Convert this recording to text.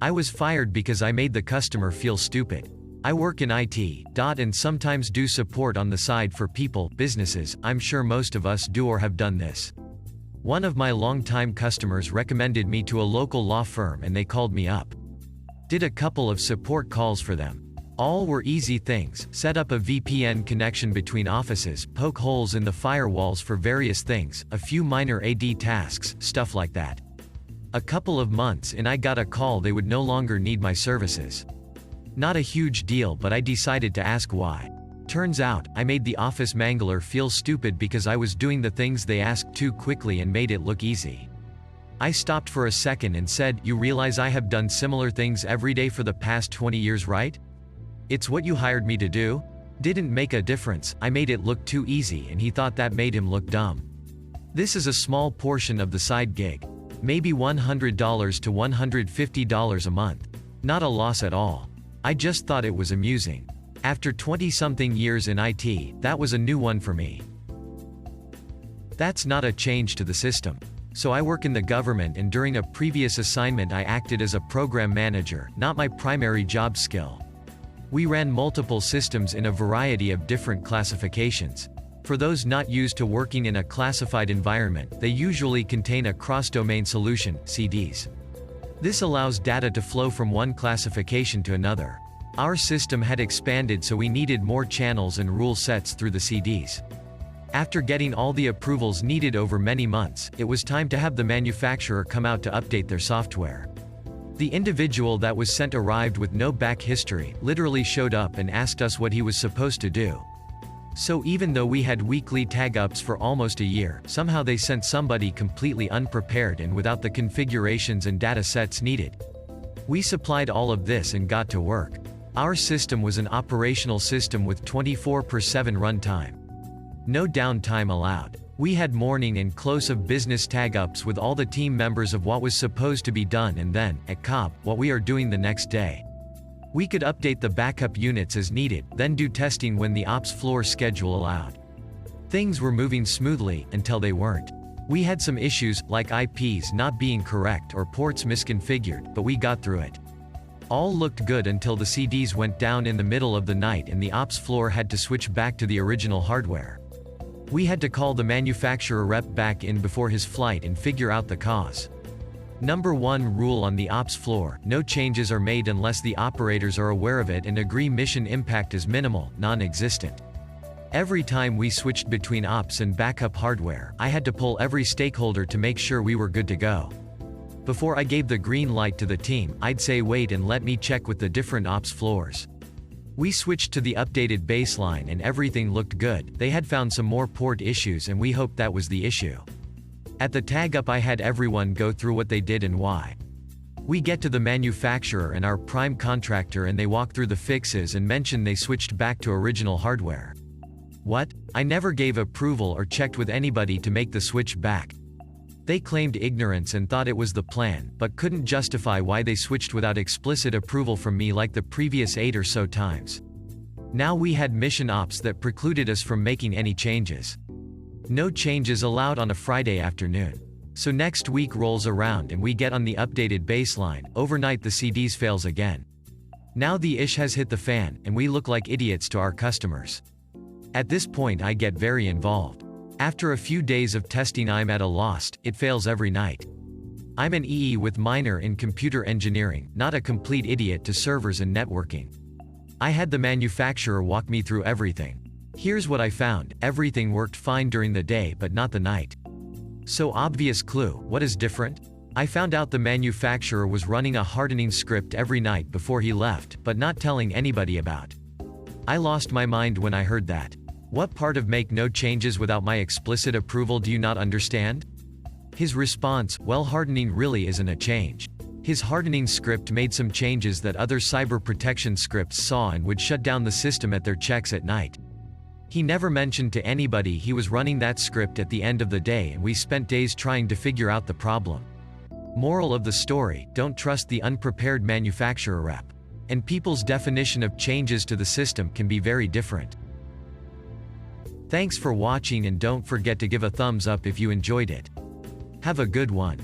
I was fired because I made the customer feel stupid. I work in IT, and sometimes do support on the side for people, businesses. I'm sure most of us do or have done this. One of my longtime customers recommended me to a local law firm and they called me up. Did a couple of support calls for them. All were easy things: set up a VPN connection between offices, poke holes in the firewalls for various things, a few minor AD tasks, stuff like that. A couple of months in, I got a call they would no longer need my services. Not a huge deal, but I decided to ask why. Turns out, I made the office mangler feel stupid because I was doing the things they asked too quickly and made it look easy. I stopped for a second and said, "You realize I have done similar things every day for the past 20 years, right? It's what you hired me to do?" Didn't make a difference, I made it look too easy and he thought that made him look dumb. This is a small portion of the side gig. Maybe $100 to $150 a month. Not a loss at all. I just thought it was amusing. After 20-something years in IT, that was a new one for me. That's not a change to the system. So I work in the government, and during a previous assignment I acted as a program manager, not my primary job skill. We ran multiple systems in a variety of different classifications. For those not used to working in a classified environment, they usually contain a cross-domain solution, CDs. This allows data to flow from one classification to another. Our system had expanded, so we needed more channels and rule sets through the CDs. After getting all the approvals needed over many months, it was time to have the manufacturer come out to update their software. The individual that was sent arrived with no back history, literally showed up and asked us what he was supposed to do. So even though we had weekly tag-ups for almost a year, somehow they sent somebody completely unprepared and without the configurations and data sets needed. We supplied all of this and got to work. Our system was an operational system with 24/7 runtime. No downtime allowed. We had morning and close of business tag-ups with all the team members of what was supposed to be done, and then, at COP, what we are doing the next day. We could update the backup units as needed, then do testing when the ops floor schedule allowed. Things were moving smoothly, until they weren't. We had some issues, like IPs not being correct or ports misconfigured, but we got through it. All looked good until the CDs went down in the middle of the night and the ops floor had to switch back to the original hardware. We had to call the manufacturer rep back in before his flight and figure out the cause. Number 1 rule on the ops floor: no changes are made unless the operators are aware of it and agree mission impact is minimal, non-existent. Every time we switched between ops and backup hardware, I had to pull every stakeholder to make sure we were good to go. Before I gave the green light to the team, I'd say wait and let me check with the different ops floors. We switched to the updated baseline and everything looked good. They had found some more port issues and we hoped that was the issue. At the tag up I had everyone go through what they did and why. We get to the manufacturer and our prime contractor and they walk through the fixes and mention they switched back to original hardware. What? I never gave approval or checked with anybody to make the switch back. They claimed ignorance and thought it was the plan, but couldn't justify why they switched without explicit approval from me like the previous 8 or so times. Now we had mission ops that precluded us from making any changes. No changes allowed on a Friday afternoon. So next week rolls around and we get on the updated baseline. Overnight the CDs fails again. Now the ish has hit the fan, and we look like idiots to our customers. At this point I get very involved. After a few days of testing I'm at a loss. It fails every night. I'm an EE with minor in computer engineering, not a complete idiot to servers and networking. I had the manufacturer walk me through everything. Here's what I found: everything worked fine during the day but not the night. So obvious clue, what is different? I found out the manufacturer was running a hardening script every night before he left, but not telling anybody about. I lost my mind when I heard that. What part of make no changes without my explicit approval do you not understand? His response: well, hardening really isn't a change. His hardening script made some changes that other cyber protection scripts saw and would shut down the system at their checks at night. He never mentioned to anybody he was running that script at the end of the day, and we spent days trying to figure out the problem. Moral of the story: don't trust the unprepared manufacturer rep. And people's definition of changes to the system can be very different. Thanks for watching, and don't forget to give a thumbs up if you enjoyed it. Have a good one.